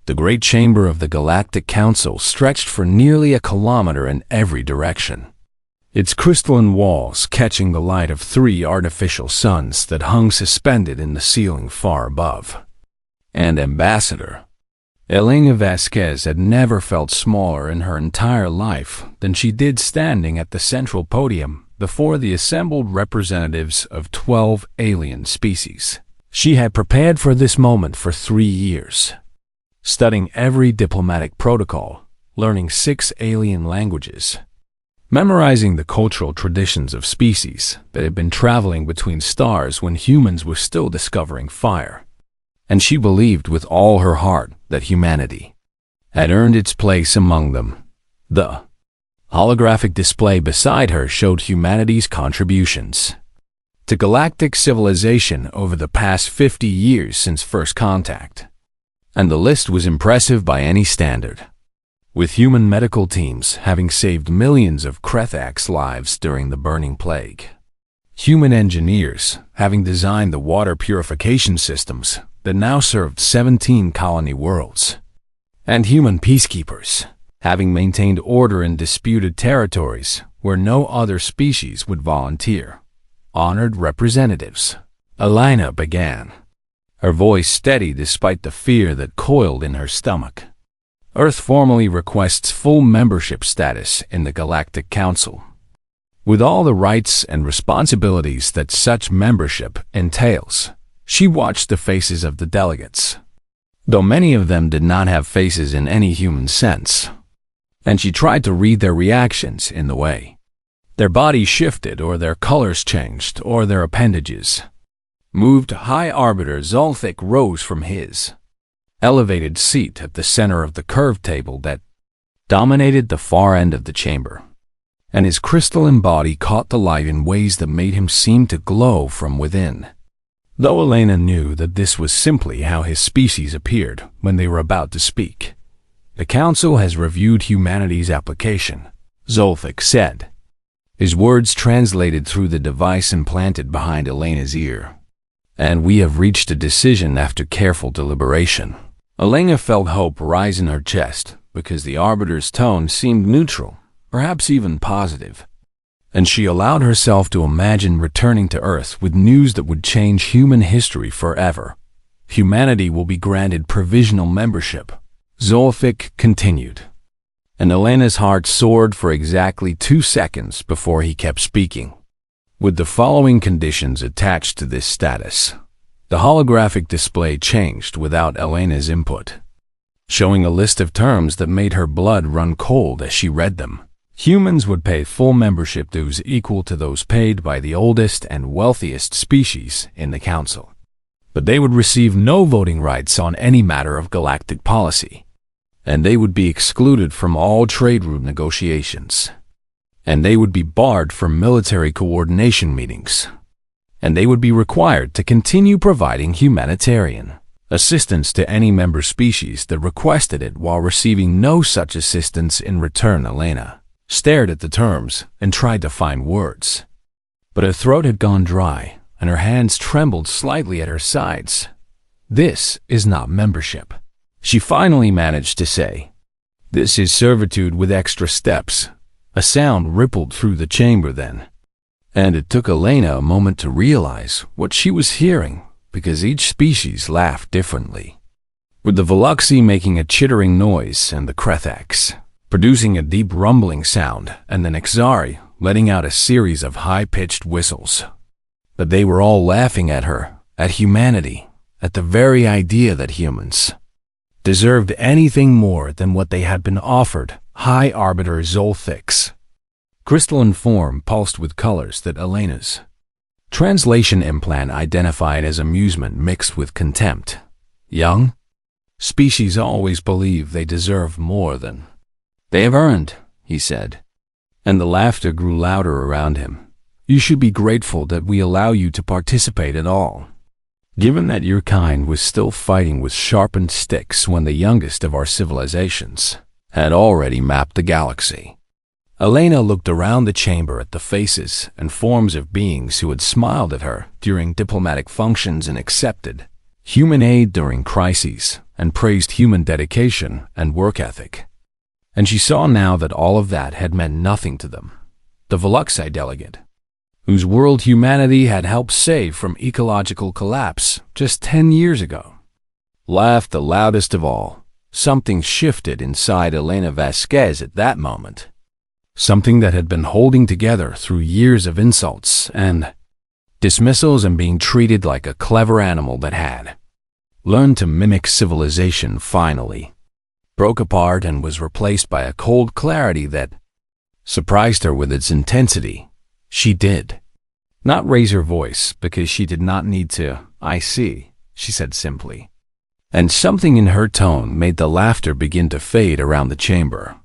The great chamber of the Galactic Council stretched for nearly a kilometer in every direction, its crystalline walls catching the light of 3 artificial suns that hung suspended in the ceiling far above. And Ambassador Elena Vasquez had never felt smaller in her entire life than she did standing at the central podium before the assembled representatives of 12 alien species. She had prepared for this moment for 3 years, studying every diplomatic protocol, learning 6 alien languages, memorizing the cultural traditions of species that had been traveling between stars when humans were still discovering fire. And she believed with all her heart that humanity had earned its place among them. The holographic display beside her showed humanity's contributions to galactic civilization over the past 50 years since first contact. And the list was impressive by any standard, with human medical teams having saved millions of Krethak's lives during the burning plague, human engineers having designed the water purification systems that now served 17 colony worlds, and human peacekeepers having maintained order in disputed territories where no other species would volunteer. Honored representatives, Elena began, her voice steady despite the fear that coiled in her stomach. Earth formally requests full membership status in the Galactic Council, with all the rights and responsibilities that such membership entails. She watched the faces of the delegates, though many of them did not have faces in any human sense, and she tried to read their reactions in the way their bodies shifted or their colors changed or their appendages moved. High Arbiter Zolthik rose from his elevated seat at the center of the curved table that dominated the far end of the chamber, and his crystalline body caught the light in ways that made him seem to glow from within. Though Elena knew that this was simply how his species appeared when they were about to speak. The Council has reviewed humanity's application, Zolthik said, his words translated through the device implanted behind Elena's ear. And we have reached a decision after careful deliberation. Elena felt hope rise in her chest because the Arbiter's tone seemed neutral, perhaps even positive. And she allowed herself to imagine returning to Earth with news that would change human history forever. Humanity will be granted provisional membership, Zolthik continued. And Elena's heart soared for exactly 2 seconds before he kept speaking. With the following conditions attached to this status. The holographic display changed without Elena's input, showing a list of terms that made her blood run cold as she read them. Humans would pay full membership dues equal to those paid by the oldest and wealthiest species in the Council. But they would receive no voting rights on any matter of galactic policy, and they would be excluded from all trade route negotiations, and they would be barred from military coordination meetings, and they would be required to continue providing humanitarian assistance to any member species that requested it while receiving no such assistance in return. Elena stared at the terms and tried to find words, but her throat had gone dry and her hands trembled slightly at her sides. This is not membership, she finally managed to say. This is servitude with extra steps. A sound rippled through the chamber then, and it took Elena a moment to realize what she was hearing, because each species laughed differently, with the Veluxi making a chittering noise and the Krethaks producing a deep rumbling sound, and the Nexari letting out a series of high-pitched whistles. But they were all laughing at her, at humanity, at the very idea that humans deserved anything more than what they had been offered. High Arbiter Zolthik's crystalline form pulsed with colors that Elena's translation implant identified as amusement mixed with contempt. Young species always believe they deserve more than they have earned, he said, and the laughter grew louder around him. You should be grateful that we allow you to participate at all, given that your kind was still fighting with sharpened sticks when the youngest of our civilizations had already mapped the galaxy. Elena looked around the chamber at the faces and forms of beings who had smiled at her during diplomatic functions and accepted human aid during crises, and praised human dedication and work ethic. And she saw now that all of that had meant nothing to them. The Veluxi delegate, whose world humanity had helped save from ecological collapse just 10 years ago, laughed the loudest of all. Something shifted inside Elena Vasquez at that moment. Something that had been holding together through years of insults and dismissals and being treated like a clever animal that had learned to mimic civilization finally broke apart and was replaced by a cold clarity that surprised her with its intensity. She did not raise her voice because she did not need to. "I see," she said simply. And something in her tone made the laughter begin to fade around the chamber.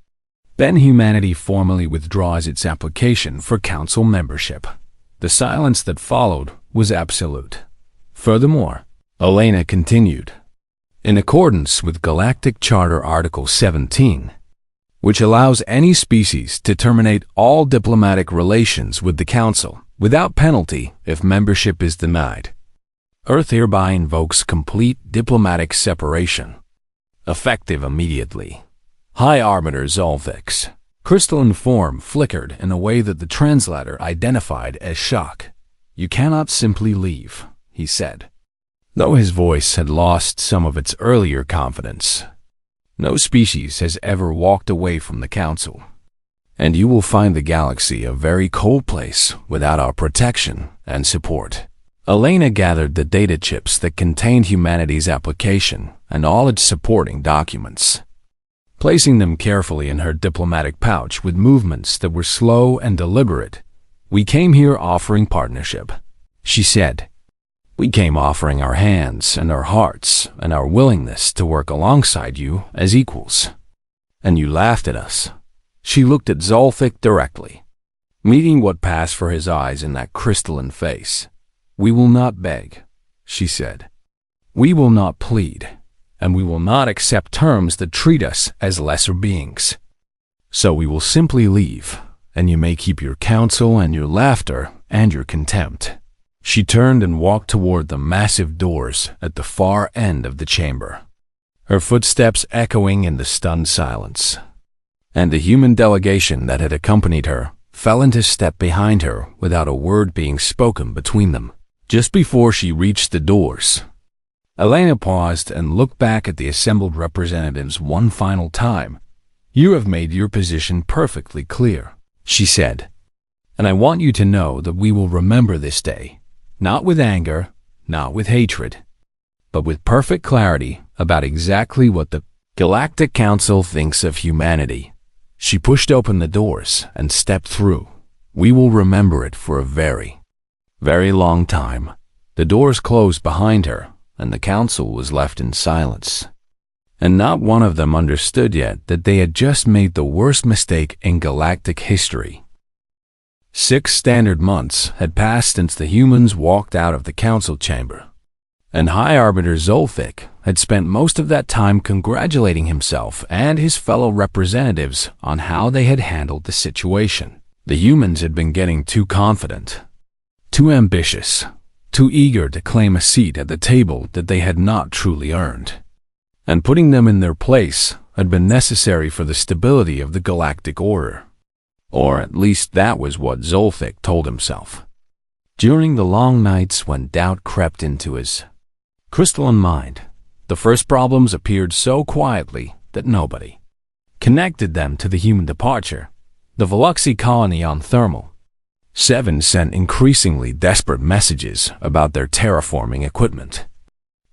Then humanity formally withdraws its application for council membership. The silence that followed was absolute. Furthermore, Elena continued, in accordance with Galactic Charter Article 17, which allows any species to terminate all diplomatic relations with the Council without penalty if membership is denied, Earth hereby invokes complete diplomatic separation, effective immediately. High Arbiter Zolfik's crystalline form flickered in a way that the translator identified as shock. "You cannot simply leave," he said, though his voice had lost some of its earlier confidence. "No species has ever walked away from the Council, and you will find the galaxy a very cold place without our protection and support." Elena gathered the data chips that contained humanity's application and all its supporting documents, placing them carefully in her diplomatic pouch with movements that were slow and deliberate. "We came here offering partnership," she said. "We came offering our hands and our hearts and our willingness to work alongside you as equals. And you laughed at us." She looked at Zolfik directly, meeting what passed for his eyes in that crystalline face. "We will not beg," she said. "We will not plead, and we will not accept terms that treat us as lesser beings. So we will simply leave, and you may keep your counsel and your laughter and your contempt." She turned and walked toward the massive doors at the far end of the chamber, her footsteps echoing in the stunned silence. And the human delegation that had accompanied her fell into step behind her without a word being spoken between them. Just before she reached the doors, Elena paused and looked back at the assembled representatives one final time. "You have made your position perfectly clear," she said, "and I want you to know that we will remember this day, not with anger, not with hatred, but with perfect clarity about exactly what the Galactic Council thinks of humanity." She pushed open the doors and stepped through. "We will remember it for a very long time." The doors closed behind her, and the council was left in silence. And not one of them understood yet that they had just made the worst mistake in galactic history. 6 standard months had passed since the humans walked out of the council chamber, and High Arbiter Zolfik had spent most of that time congratulating himself and his fellow representatives on how they had handled the situation. The humans had been getting too confident, too ambitious, too eager to claim a seat at the table that they had not truly earned. And putting them in their place had been necessary for the stability of the galactic order. Or at least that was what Zolfik told himself. During the long nights when doubt crept into his crystalline mind, the first problems appeared so quietly that nobody connected them to the human departure. The Veluxi colony on Thermal 7 sent increasingly desperate messages about their terraforming equipment,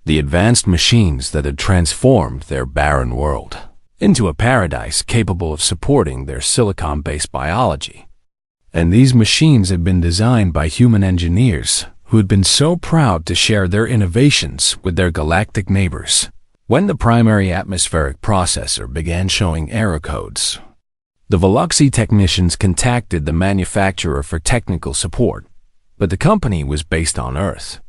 the advanced machines that had transformed their barren world into a paradise capable of supporting their silicon-based biology. And these machines had been designed by human engineers who had been so proud to share their innovations with their galactic neighbors. When the primary atmospheric processor began showing error codes, the Veluxi technicians contacted the manufacturer for technical support, but the company was based on Earth,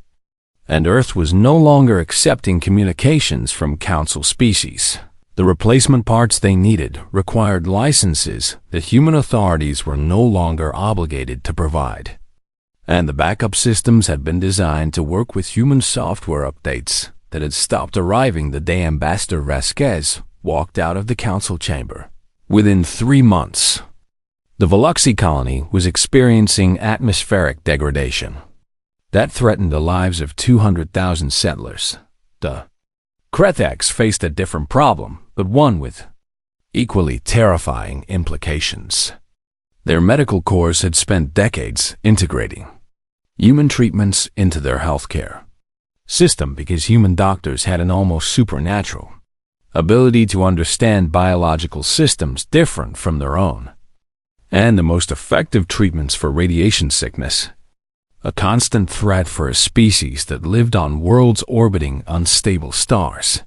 and Earth was no longer accepting communications from Council species. The replacement parts they needed required licenses that human authorities were no longer obligated to provide, and the backup systems had been designed to work with human software updates that had stopped arriving the day Ambassador Vasquez walked out of the council chamber. Within 3 months, the Veluxy colony was experiencing atmospheric degradation that threatened the lives of 200,000 settlers. The Kretheks faced a different problem, but one with equally terrifying implications. Their medical corps had spent decades integrating human treatments into their healthcare system because human doctors had an almost supernatural ability to understand biological systems different from their own, and the most effective treatments for radiation sickness, a constant threat for a species that lived on worlds orbiting unstable stars,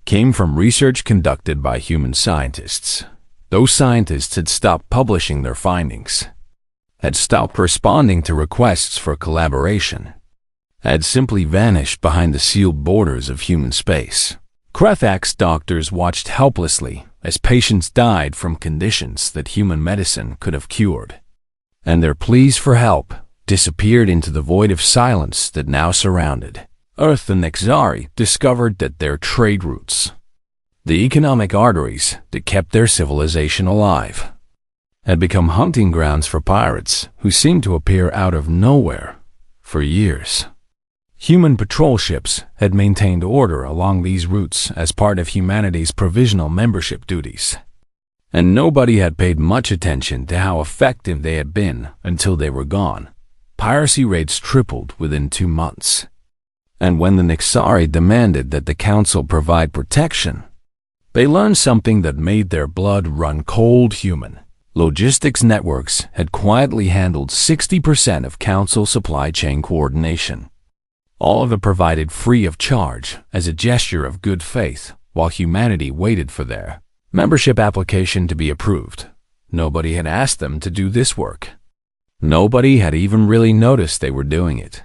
came from research conducted by human scientists. Those scientists had stopped publishing their findings, had stopped responding to requests for collaboration, had simply vanished behind the sealed borders of human space. Kretheks doctors watched helplessly as patients died from conditions that human medicine could have cured, and their pleas for help disappeared into the void of silence that now surrounded Earth. The Nexari discovered that their trade routes, the economic arteries that kept their civilization alive, had become hunting grounds for pirates who seemed to appear out of nowhere for years. Human patrol ships had maintained order along these routes as part of humanity's provisional membership duties, and nobody had paid much attention to how effective they had been until they were gone. Piracy rates tripled within 2 months, and when the Nexari demanded that the Council provide protection, they learned something that made their blood run cold. Human logistics networks had quietly handled 60% of Council supply chain coordination, all of it provided free of charge as a gesture of good faith while humanity waited for their membership application to be approved. Nobody had asked them to do this work. Nobody had even really noticed they were doing it.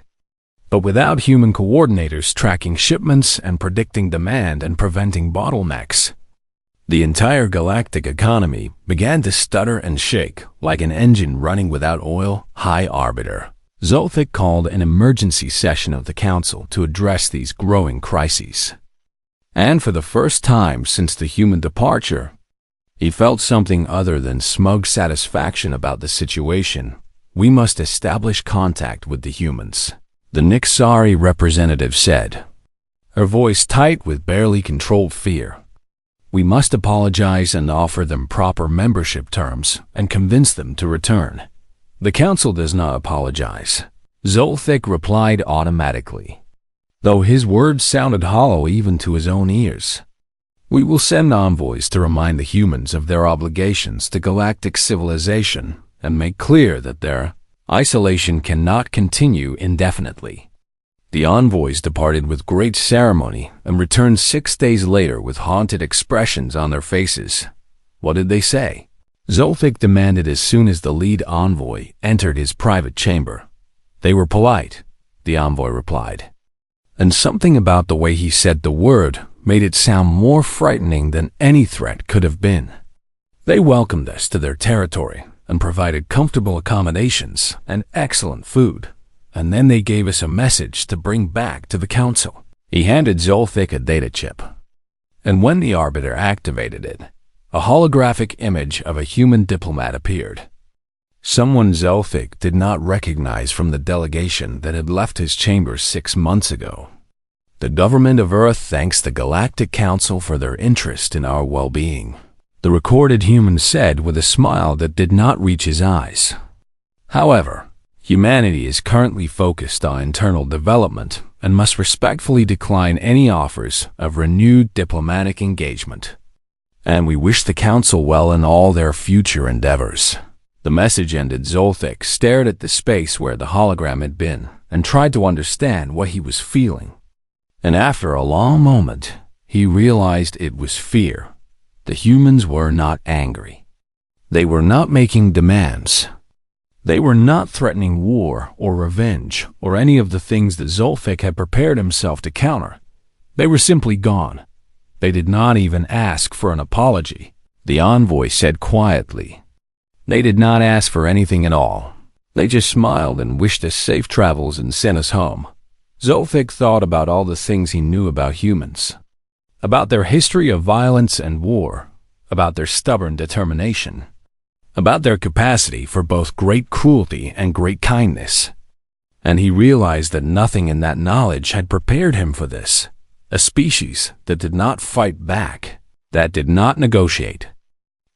But without human coordinators tracking shipments and predicting demand and preventing bottlenecks, the entire galactic economy began to stutter and shake like an engine running without oil. High Arbiter Zolthik called an emergency session of the Council to address these growing crises. And for the first time since the human departure, he felt something other than smug satisfaction about the situation. We must establish contact with the humans, the Nexari representative said, her voice tight with barely controlled fear. We must apologize and offer them proper membership terms and convince them to return. The Council does not apologize, Zolthik replied automatically, though his words sounded hollow even to his own ears. We will send envoys to remind the humans of their obligations to galactic civilization and make clear that their isolation cannot continue indefinitely. The envoys departed with great ceremony and returned 6 days later with haunted expressions on their faces. What did they say? Zolthik demanded as soon as the lead envoy entered his private chamber. They were polite, the envoy replied, and something about the way he said the word made it sound more frightening than any threat could have been. They welcomed us to their territory and provided comfortable accommodations and excellent food, and then they gave us a message to bring back to the Council. He handed Zolthik a data chip, and when the Arbiter activated it, a holographic image of a human diplomat appeared. Someone Zolthik did not recognize from the delegation that had left his chamber 6 months ago. The government of Earth thanks the Galactic Council for their interest in our well-being, the recorded human said with a smile that did not reach his eyes. However, humanity is currently focused on internal development and must respectfully decline any offers of renewed diplomatic engagement. And we wish the Council well in all their future endeavors. The message ended. Zolthik stared at the space where the hologram had been and tried to understand what he was feeling. And after a long moment, he realized it was fear. The humans were not angry. They were not making demands. They were not threatening war or revenge or any of the things that Zolthik had prepared himself to counter. They were simply gone. They did not even ask for an apology, the envoy said quietly. They did not ask for anything at all. They just smiled and wished us safe travels and sent us home. Zolfik thought about all the things he knew about humans, about their history of violence and war, about their stubborn determination, about their capacity for both great cruelty and great kindness. And he realized that nothing in that knowledge had prepared him for this, a species that did not fight back, that did not negotiate,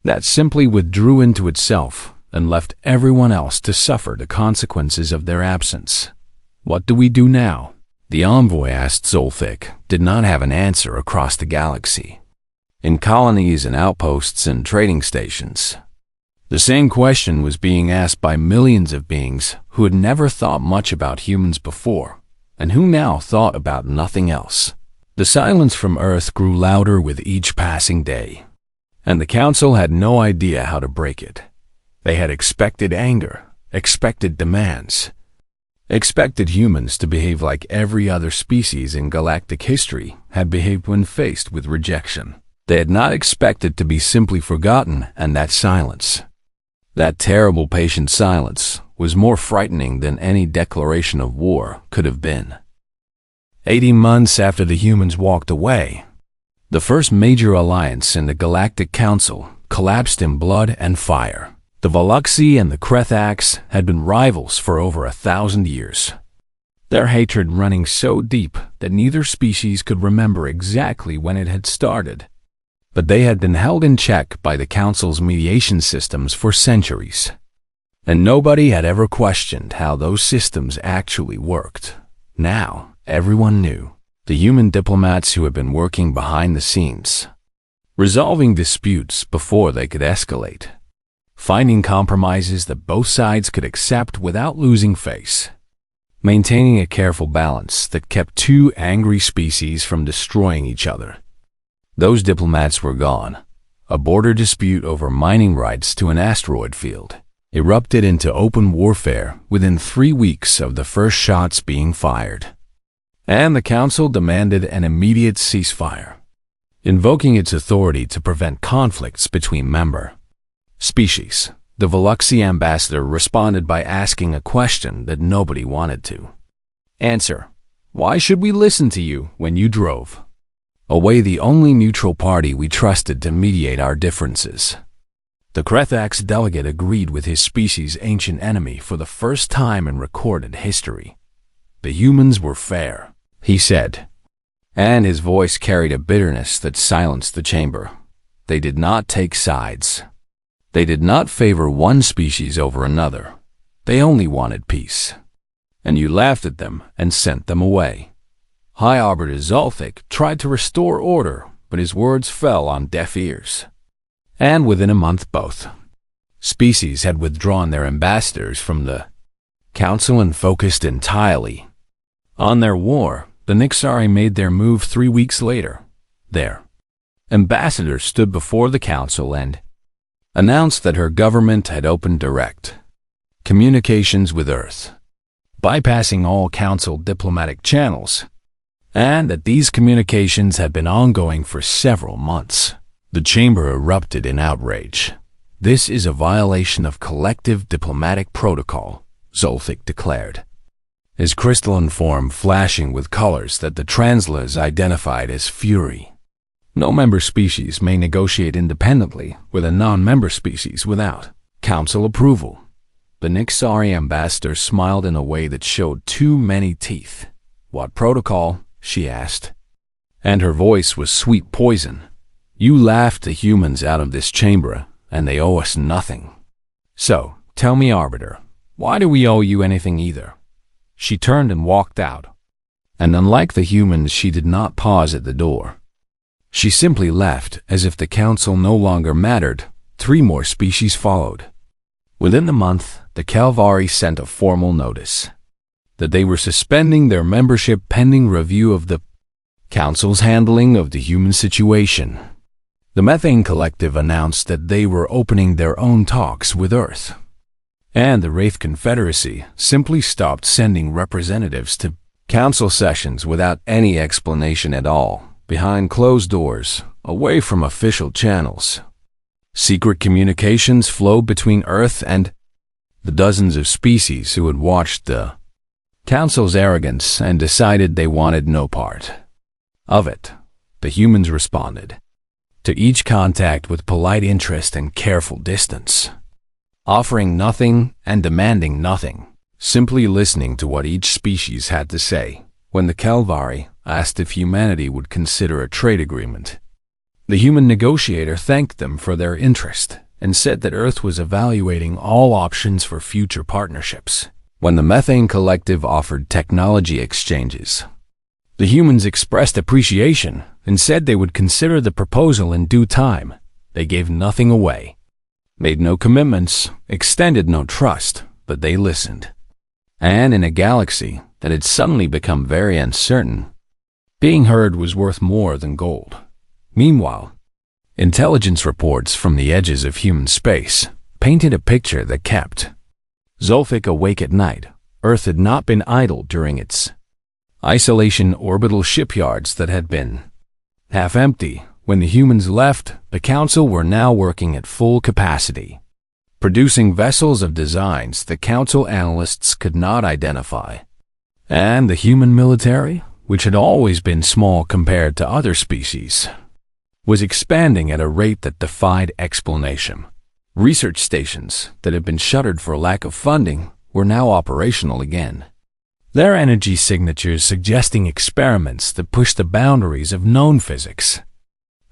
that simply withdrew into itself and left everyone else to suffer the consequences of their absence. What do we do now? The envoy asked Zolfik did not have an answer across the galaxy. In colonies and outposts and trading stations, the same question was being asked by millions of beings who had never thought much about humans before, and who now thought about nothing else. The silence from Earth grew louder with each passing day, and the Council had no idea how to break it. They had expected anger, expected demands, expected humans to behave like every other species in galactic history had behaved when faced with rejection. They had not expected to be simply forgotten, and that silence, that terrible patient silence, was more frightening than any declaration of war could have been. 80 months after the humans walked away, the first major alliance in the Galactic Council collapsed in blood and fire. The Veluxi and the Krethax had been rivals for over 1,000 years, their hatred running so deep that neither species could remember exactly when it had started. But they had been held in check by the Council's mediation systems for centuries, and nobody had ever questioned how those systems actually worked. Now, everyone knew. The human diplomats who had been working behind the scenes, resolving disputes before they could escalate, finding compromises that both sides could accept without losing face, maintaining a careful balance that kept two angry species from destroying each other. Those diplomats were gone. A border dispute over mining rights to an asteroid field erupted into open warfare within 3 weeks of the first shots being fired. And the Council demanded an immediate ceasefire, invoking its authority to prevent conflicts between member species. The Veluxi ambassador responded by asking a question that nobody wanted to answer. Why should we listen to you when you drove away the only neutral party we trusted to mediate our differences? The Krethax delegate agreed with his species' ancient enemy for the first time in recorded history. The humans were fair, he said, and his voice carried a bitterness that silenced the chamber. They did not take sides. They did not favor one species over another. They only wanted peace. And you laughed at them and sent them away. High Arbiter Zolfik tried to restore order, but his words fell on deaf ears. And within a month both species had withdrawn their ambassadors from the Council and focused entirely on their war. The Nixari made their move 3 weeks later. Their ambassador stood before the Council and announced that her government had opened direct communications with Earth, bypassing all Council diplomatic channels, and that these communications had been ongoing for several months. The chamber erupted in outrage. This is a violation of collective diplomatic protocol, Zolfik declared, his crystalline form flashing with colors that the Translas identified as fury. No member species may negotiate independently with a non-member species without Council approval. The Nixari ambassador smiled in a way that showed too many teeth. What protocol? She asked, and her voice was sweet poison. You laughed the humans out of this chamber, and they owe us nothing. So, tell me, Arbiter, why do we owe you anything either? She turned and walked out, and unlike the humans, she did not pause at the door. She simply left as if the Council no longer mattered. 3 more species followed. Within the month, the Calvari sent a formal notice that they were suspending their membership pending review of the Council's handling of the human situation. The Methane Collective announced that they were opening their own talks with Earth, and the Wraith Confederacy simply stopped sending representatives to Council sessions without any explanation at all, behind closed doors, away from official channels. Secret communications flowed between Earth and the dozens of species who had watched the Council's arrogance and decided they wanted no part of it. The humans responded to each contact with polite interest and careful distance, offering nothing and demanding nothing, simply listening to what each species had to say. When the Calvari asked if humanity would consider a trade agreement, the human negotiator thanked them for their interest and said that Earth was evaluating all options for future partnerships. When the Methane Collective offered technology exchanges, the humans expressed appreciation and said they would consider the proposal in due time. They gave nothing away, made no commitments, extended no trust, but they listened. And in a galaxy that had suddenly become very uncertain, being heard was worth more than gold. Meanwhile, intelligence reports from the edges of human space painted a picture that kept Zolthic awake at night. Earth had not been idle during its isolation. Orbital shipyards that had been half empty when the humans left, the Council were now working at full capacity, producing vessels of designs the Council analysts could not identify. And the human military, which had always been small compared to other species, was expanding at a rate that defied explanation. Research stations that had been shuttered for lack of funding were now operational again, their energy signatures suggesting experiments that pushed the boundaries of known physics.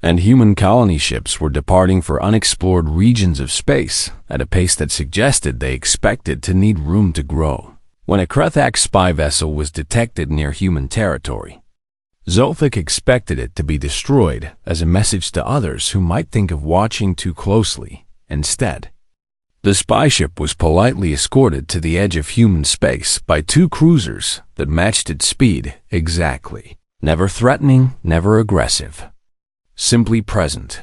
And human colony ships were departing for unexplored regions of space at a pace that suggested they expected to need room to grow. When a Krethak spy vessel was detected near human territory, Zolthic expected it to be destroyed as a message to others who might think of watching too closely. Instead, the spy ship was politely escorted to the edge of human space by two cruisers that matched its speed exactly. Never threatening, never aggressive, simply present.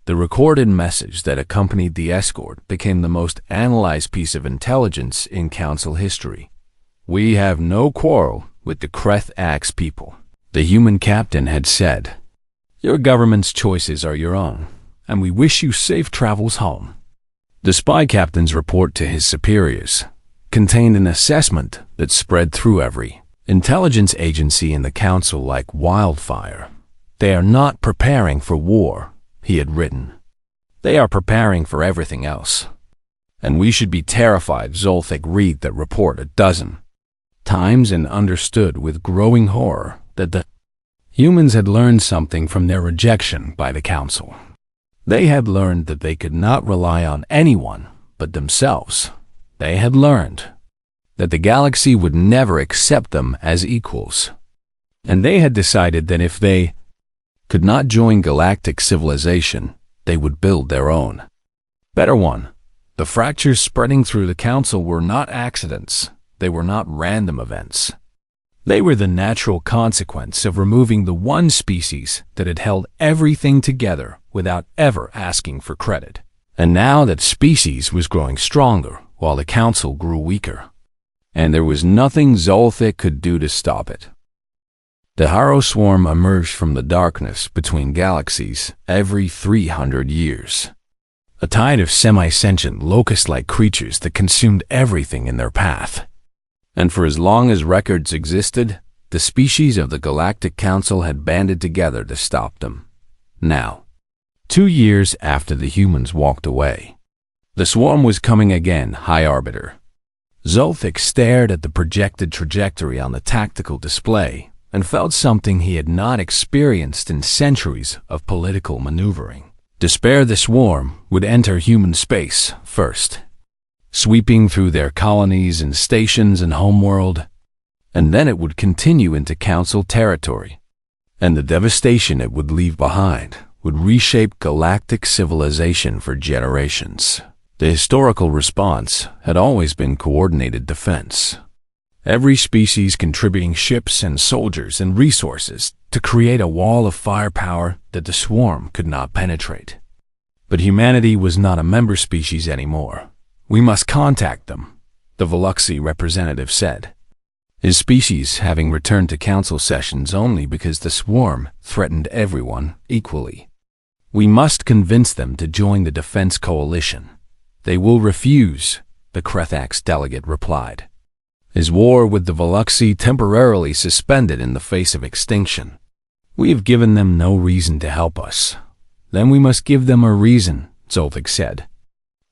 The recorded message that accompanied the escort became the most analyzed piece of intelligence in Council history. "We have no quarrel with the Kreth-Ax people," the human captain had said. "Your government's choices are your own, and we wish you safe travels home." The spy captain's report to his superiors contained an assessment that spread through every intelligence agency in the Council like wildfire. "They are not preparing for war," he had written. "They are preparing for everything else. And we should be terrified." Zolthic read that report a dozen times and understood with growing horror that the humans had learned something from their rejection by the Council. They had learned that they could not rely on anyone but themselves. They had learned that the galaxy would never accept them as equals. And they had decided that if they could not join galactic civilization, they would build their own better one. The fractures spreading through the Council were not accidents. They were not random events. They were the natural consequence of removing the one species that had held everything together without ever asking for credit. And now that species was growing stronger while the Council grew weaker, and there was nothing Zolthic could do to stop it. The Harrow swarm emerged from the darkness between galaxies every 300 years. A tide of semi-sentient locust-like creatures that consumed everything in their path. And for as long as records existed, the species of the Galactic Council had banded together to stop them. Now, 2 years after the humans walked away, the swarm was coming again. High Arbiter. Zolthic stared at the projected trajectory on the tactical display and felt something he had not experienced in centuries of political maneuvering. Despair. The swarm would enter human space first, sweeping through their colonies and stations and homeworld, and then it would continue into Council territory. And the devastation it would leave behind would reshape galactic civilization for generations. The historical response had always been coordinated defense. Every species contributing ships and soldiers and resources to create a wall of firepower that the swarm could not penetrate. But humanity was not a member species anymore. "We must contact them," the Veluxi representative said, his species having returned to Council sessions only because the swarm threatened everyone equally. "We must convince them to join the defense coalition." "They will refuse," the Kreth-Ax delegate replied. his war with the Veluxi temporarily suspended in the face of extinction. We have given them no reason to help us. Then we must give them a reason, Zoltik said.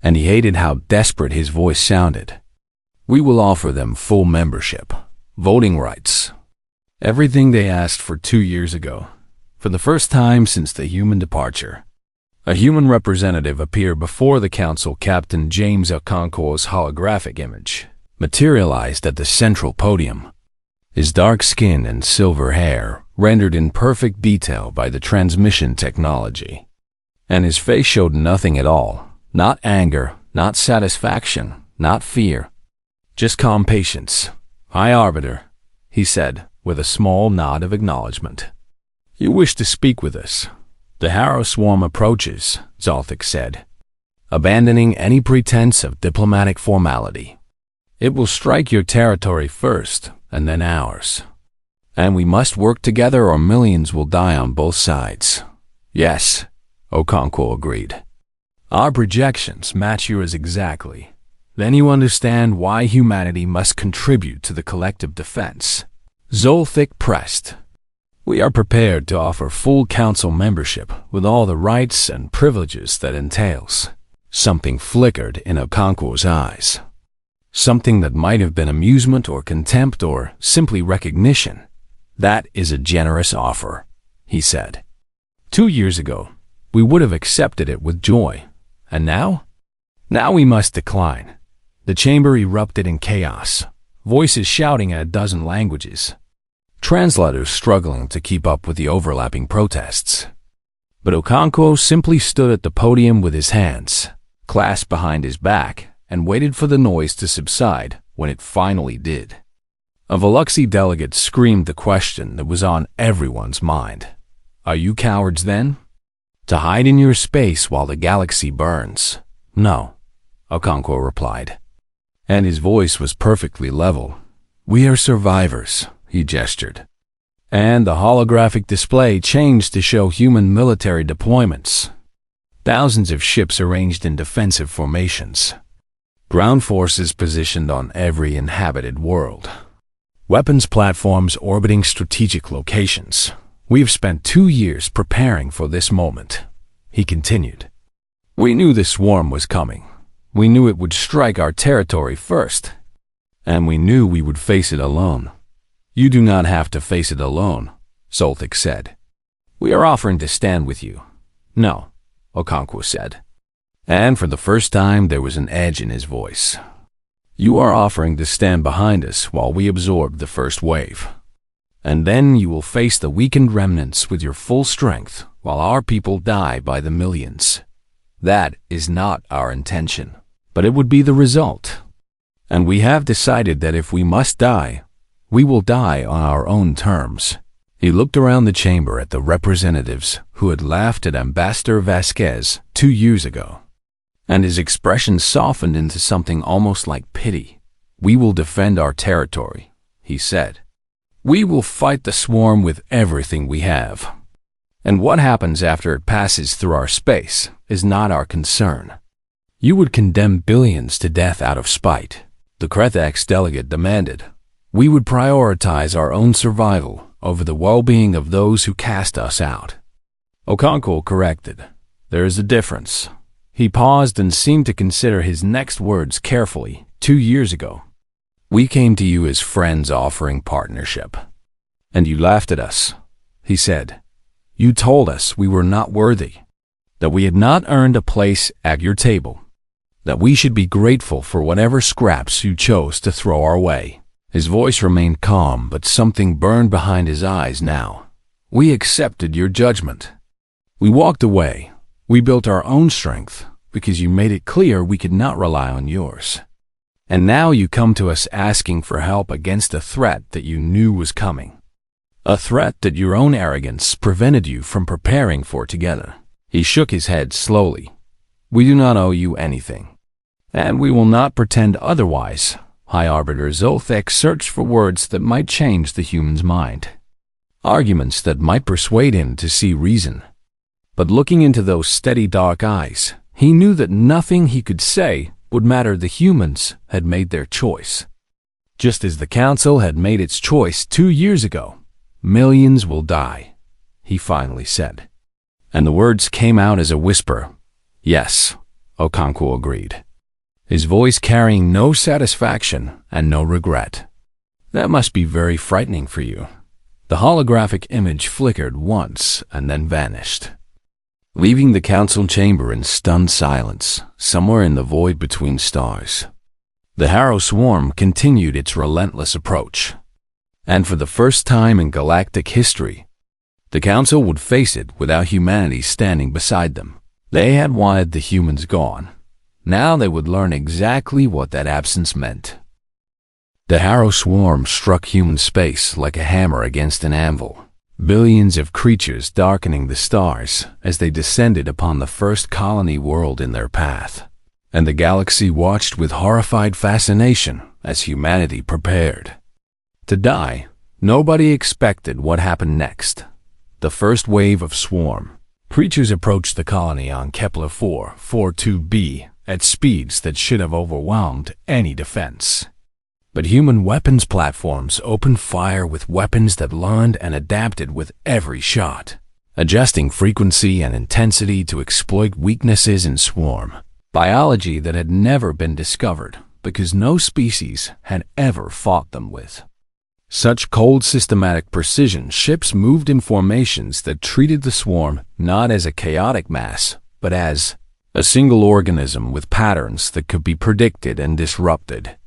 And he hated how desperate his voice sounded. We will offer them full membership, voting rights, everything they asked for 2 years ago. For the first time since the human departure, a human representative appeared before the council. Captain James Okonkwo's holographic image materialized at the central podium. His dark skin and silver hair rendered in perfect detail by the transmission technology. And his face showed nothing at all. Not anger, not satisfaction, not fear. Just calm patience. High Arbiter, he said, with a small nod of acknowledgement. You wish to speak with us. The Harrow Swarm approaches, Zoltik said, abandoning any pretense of diplomatic formality. It will strike your territory first, and then ours. And we must work together or millions will die on both sides. Yes, Okonkwo agreed. Our projections match yours exactly. Then you understand why humanity must contribute to the collective defense. Zoltik pressed. We are prepared to offer full council membership with all the rights and privileges that entails. Something flickered in Okonkwo's eyes. Something that might have been amusement or contempt or simply recognition. That is a generous offer, he said. 2 years ago, we would have accepted it with joy. And now? Now we must decline. The chamber erupted in chaos, voices shouting in a dozen languages, translators struggling to keep up with the overlapping protests. But Okonkwo simply stood at the podium with his hands clasped behind his back and waited for the noise to subside. When it finally did, a Veluxi delegate screamed the question that was on everyone's mind. Are you cowards then? To hide in your space while the galaxy burns? No, Okonkwo replied. And his voice was perfectly level. We are survivors, he gestured. And the holographic display changed to show human military deployments. Thousands of ships arranged in defensive formations. Ground forces positioned on every inhabited world. Weapons platforms orbiting strategic locations. We have spent 2 years preparing for this moment, he continued. We knew the swarm was coming. We knew it would strike our territory first. And we knew we would face it alone. You do not have to face it alone, Zoltik said. We are offering to stand with you. No, Okonkwo said. And for the first time there was an edge in his voice. You are offering to stand behind us while we absorb the first wave. And then you will face the weakened remnants with your full strength while our people die by the millions. That is not our intention, but it would be the result. And we have decided that if we must die, we will die on our own terms. He looked around the chamber at the representatives who had laughed at Ambassador Vasquez 2 years ago, and his expression softened into something almost like pity. We will defend our territory, he said. We will fight the swarm with everything we have. And what happens after it passes through our space is not our concern. You would condemn billions to death out of spite, the Krethex delegate demanded. We would prioritize our own survival over the well-being of those who cast us out. Okonkwo corrected. There is a difference. He paused and seemed to consider his next words carefully. 2 years ago, we came to you as friends offering partnership. And you laughed at us, he said. You told us we were not worthy, that we had not earned a place at your table, that we should be grateful for whatever scraps you chose to throw our way. His voice remained calm, but something burned behind his eyes now. We accepted your judgment. We walked away. We built our own strength because you made it clear we could not rely on yours. And now you come to us asking for help against a threat that you knew was coming. A threat that your own arrogance prevented you from preparing for together. He shook his head slowly. We do not owe you anything. And we will not pretend otherwise. High Arbiter Zoltik searched for words that might change the human's mind. Arguments that might persuade him to see reason. But looking into those steady dark eyes, he knew that nothing he could say would matter. The humans had made their choice. Just as the Council had made its choice 2 years ago, millions will die, he finally said. And the words came out as a whisper. Yes, Okonkwo agreed, his voice carrying no satisfaction and no regret. That must be very frightening for you. The holographic image flickered once and then vanished, leaving the council chamber in stunned silence, somewhere in the void between stars. The Harrow Swarm continued its relentless approach, and for the first time in galactic history, the council would face it without humanity standing beside them. They had wanted the humans gone. Now they would learn exactly what that absence meant. The Harrow Swarm struck human space like a hammer against an anvil, billions of creatures darkening the stars as they descended upon the first colony world in their path. And the galaxy watched with horrified fascination as humanity prepared to die. Nobody expected what happened next. The first wave of swarm creatures approached the colony on Kepler 442b at speeds that should have overwhelmed any defense. But human weapons platforms opened fire with weapons that learned and adapted with every shot, adjusting frequency and intensity to exploit weaknesses in swarm biology that had never been discovered because no species had ever fought them with. Such cold systematic precision, ships moved in formations that treated the swarm not as a chaotic mass, but as a single organism with patterns that could be predicted and disrupted.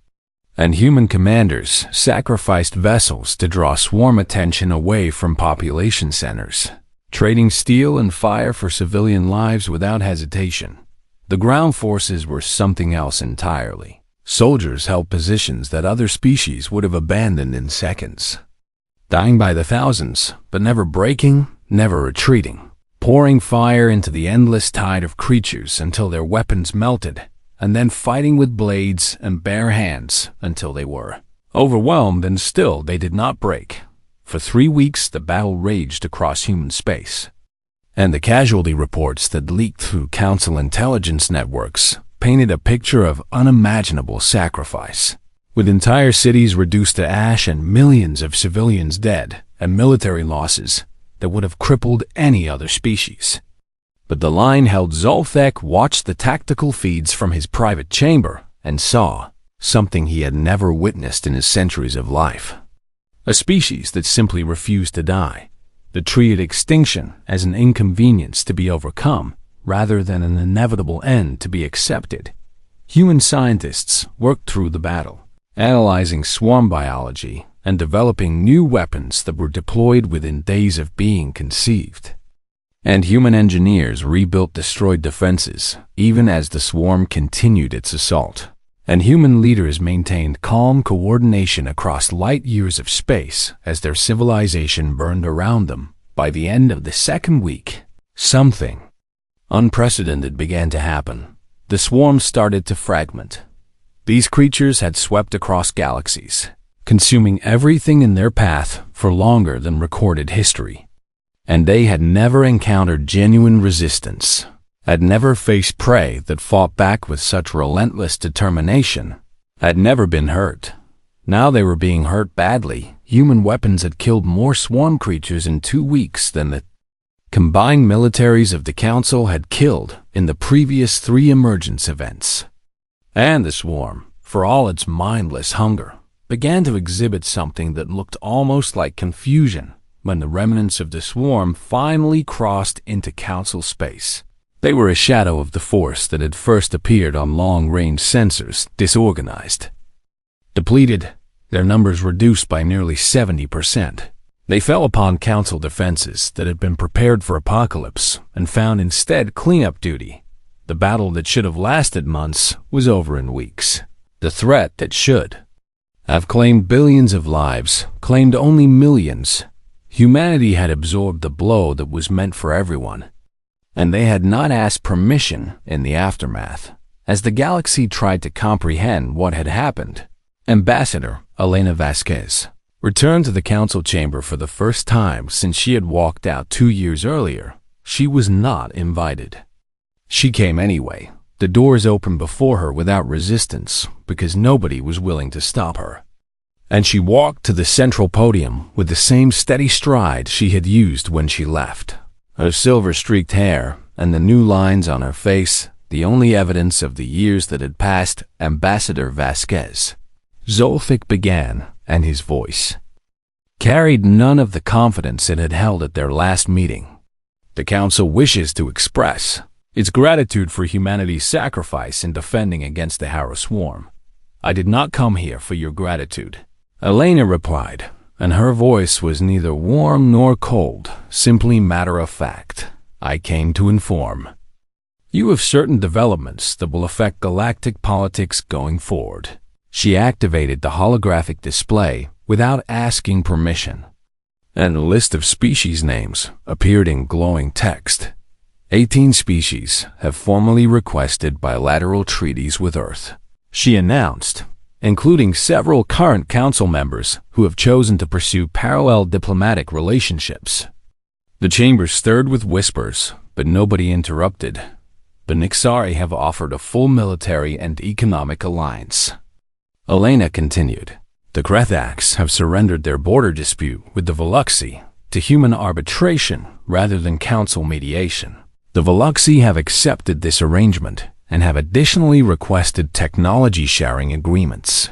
And human commanders sacrificed vessels to draw swarm attention away from population centers, trading steel and fire for civilian lives without hesitation. The ground forces were something else entirely. Soldiers held positions that other species would have abandoned in seconds, dying by the thousands, but never breaking, never retreating, pouring fire into the endless tide of creatures until their weapons melted, and then fighting with blades and bare hands until they were overwhelmed, and still they did not break. For 3 weeks the battle raged across human space, and the casualty reports that leaked through Council intelligence networks painted a picture of unimaginable sacrifice, with entire cities reduced to ash and millions of civilians dead, and military losses that would have crippled any other species. But the line-held Zolthek watched the tactical feeds from his private chamber and saw something he had never witnessed in his centuries of life. A species that simply refused to die, that treated extinction as an inconvenience to be overcome rather than an inevitable end to be accepted. Human scientists worked through the battle, analyzing swarm biology and developing new weapons that were deployed within days of being conceived. And human engineers rebuilt destroyed defenses, even as the swarm continued its assault. And human leaders maintained calm coordination across light years of space as their civilization burned around them. By the end of the second week, something unprecedented began to happen. The swarm started to fragment. These creatures had swept across galaxies, consuming everything in their path for longer than recorded history. And they had never encountered genuine resistance, had never faced prey that fought back with such relentless determination, had never been hurt. Now they were being hurt badly. Human weapons had killed more swarm creatures in 2 weeks than the combined militaries of the Council had killed in the previous 3 emergence events. And the swarm, for all its mindless hunger, began to exhibit something that looked almost like confusion when the remnants of the swarm finally crossed into Council space. They were a shadow of the force that had first appeared on long-range sensors, disorganized, depleted, their numbers reduced by nearly 70%. They fell upon Council defenses that had been prepared for apocalypse and found instead cleanup duty. The battle that should have lasted months was over in weeks. The threat that should have claimed billions of lives claimed only millions. Humanity had absorbed the blow that was meant for everyone, and they had not asked permission in the aftermath. As the galaxy tried to comprehend what had happened, Ambassador Elena Vasquez returned to the Council chamber for the first time since she had walked out 2 years earlier. She was not invited. She came anyway. The doors opened before her without resistance because nobody was willing to stop her. and she walked to the central podium with the same steady stride she had used when she left. Her silver-streaked hair and the new lines on her face, the only evidence of the years that had passed. Ambassador Vasquez, Zolfic began, and his voice carried none of the confidence it had held at their last meeting. The Council wishes to express its gratitude for humanity's sacrifice in defending against the Harrow Swarm. I did not come here for your gratitude, Elena replied, and her voice was neither warm nor cold, simply matter-of-fact. I came to inform you of certain developments that will affect galactic politics going forward. She activated the holographic display without asking permission, and a list of species names appeared in glowing text. 18 species have formally requested bilateral treaties with Earth, she announced, including several current council members who have chosen to pursue parallel diplomatic relationships. The chamber stirred with whispers, but nobody interrupted. The Nixari have offered a full military and economic alliance. Elena continued. The Krethaks have surrendered their border dispute with the Veluxi to human arbitration rather than council mediation. The Veluxi have accepted this arrangement and have additionally requested technology sharing agreements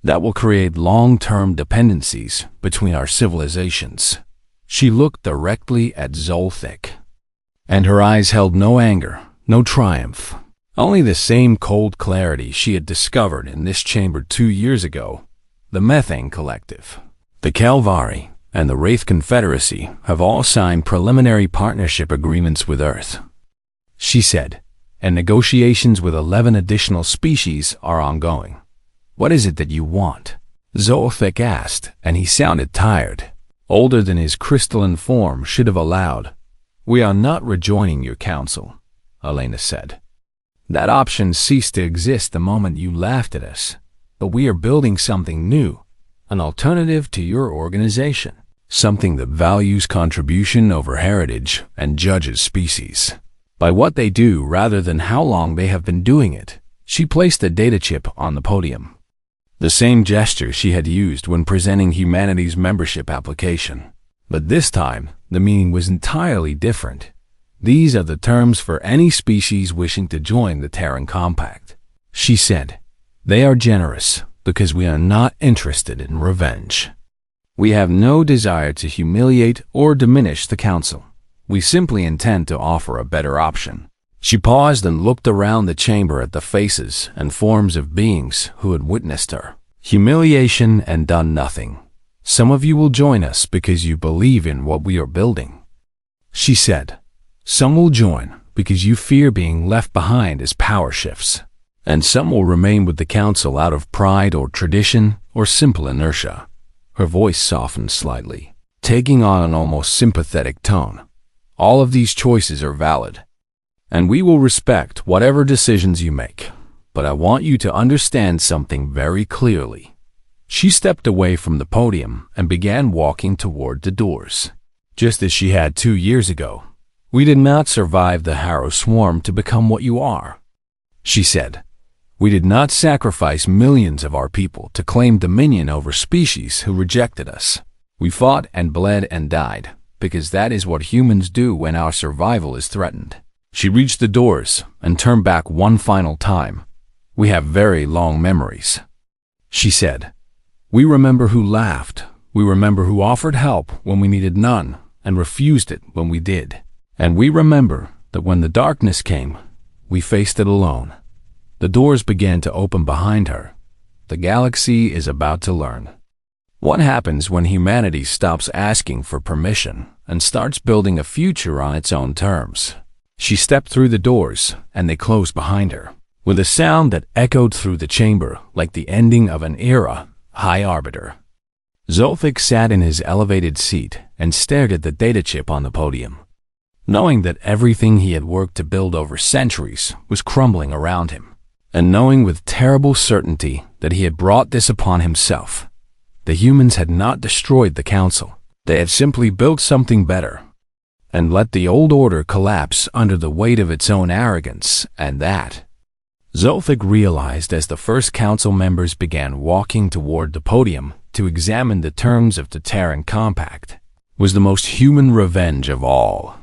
that will create long-term dependencies between our civilizations. She looked directly at Zolfic, and her eyes held no anger, no triumph, only the same cold clarity she had discovered in this chamber 2 years ago. The Methane Collective, the Calvari, and the Wraith Confederacy have all signed preliminary partnership agreements with Earth, she said, and negotiations with 11 additional species are ongoing. What is it that you want? Zolfic asked, and he sounded tired, older than his crystalline form should have allowed. We are not rejoining your council, Elena said. That option ceased to exist the moment you laughed at us. But we are building something new, an alternative to your organization, something that values contribution over heritage and judges species by what they do rather than how long they have been doing it. She placed a data chip on the podium, the same gesture she had used when presenting humanity's membership application. But this time, the meaning was entirely different. These are the terms for any species wishing to join the Terran Compact, she said. They are generous because we are not interested in revenge. We have no desire to humiliate or diminish the Council. We simply intend to offer a better option. She paused and looked around the chamber at the faces and forms of beings who had witnessed her humiliation and done nothing. Some of you will join us because you believe in what we are building, she said. Some will join because you fear being left behind as power shifts. And some will remain with the Council out of pride or tradition or simple inertia. Her voice softened slightly, taking on an almost sympathetic tone. All of these choices are valid, and we will respect whatever decisions you make. But I want you to understand something very clearly. She stepped away from the podium and began walking toward the doors. Just as she had 2 years ago, we did not survive the Harrow Swarm to become what you are, she said. We did not sacrifice millions of our people to claim dominion over species who rejected us. We fought and bled and died, because that is what humans do when our survival is threatened. She reached the doors and turned back one final time. We have very long memories, she said. We remember who laughed. We remember who offered help when we needed none and refused it when we did. And we remember that when the darkness came, we faced it alone. The doors began to open behind her. The galaxy is about to learn what happens when humanity stops asking for permission and starts building a future on its own terms. She stepped through the doors, and they closed behind her, with a sound that echoed through the chamber like the ending of an era. High Arbiter. Zolfic sat in his elevated seat and stared at the data chip on the podium, knowing that everything he had worked to build over centuries was crumbling around him. And knowing with terrible certainty that he had brought this upon himself. The humans had not destroyed the Council. They had simply built something better and let the old order collapse under the weight of its own arrogance, and that, Zolfic realized as the first Council members began walking toward the podium, to examine the terms of the Terran Compact was the most human revenge of all.